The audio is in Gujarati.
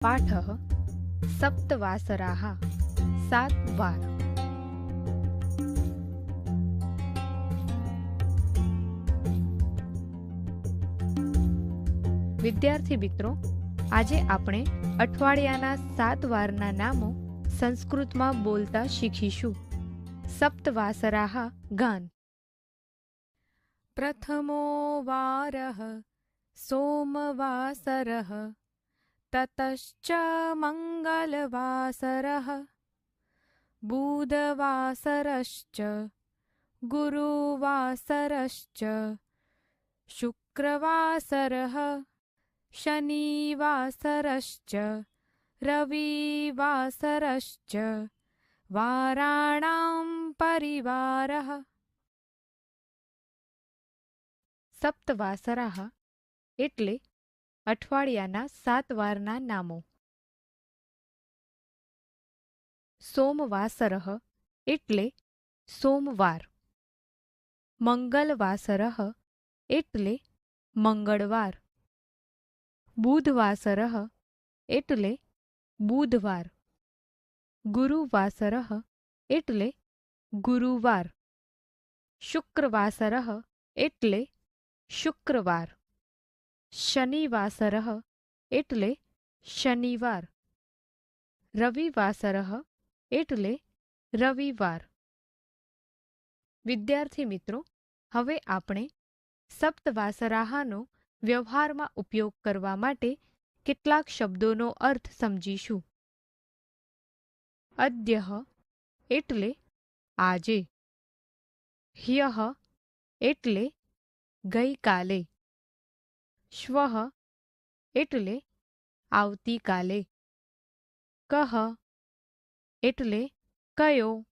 પાઠઃ સપ્તવાસરાः 7 વાર. વિદ્યાર્થી મિત્રો, આજે આપણે અઠવાડિયાના 7 વારના નામો સંસ્કૃતમાં બોલતા શીખીશું. સપ્તવાસરાः ગાન. પ્રથમો વારઃ સોમવાસરઃ, તતશ્ચ મંગલવાસરઃ, બુધવાસરશ્ચ ગુરુવાસરશ્ચ, શુક્રવાસરઃ શનિવાસરશ્ચ, રવિવાસરશ્ચ, વારાણાં પરિવારઃ. સપ્તવાસરાः એટલે અઠવાડિયાના 7 વારના નામો. સોમવાસરઃ એટલે સોમવાર. મંગલવાસરઃ એટલે મંગળવાર. બુધવાસરઃ એટલે બુધવાર. ગુરુવાસરઃ એટલે ગુરુવાર. શુક્રવાસરઃ એટલે શુક્રવાર. શનિવાસરઃ એટલે શનિવાર. રવિવાસરઃ એટલે રવિવાર. વિદ્યાર્થી મિત્રો, હવે આપણે સપ્તવાસરાહાનો વ્યવહારમાં ઉપયોગ કરવા માટે કેટલાક શબ્દોનો અર્થ સમજીશું. અદ્યઃ એટલે આજે. હ્યઃ એટલે ગઈકાલે. શ્વઃ એટલે આવતીકાલે. કઃ એટલે કયો.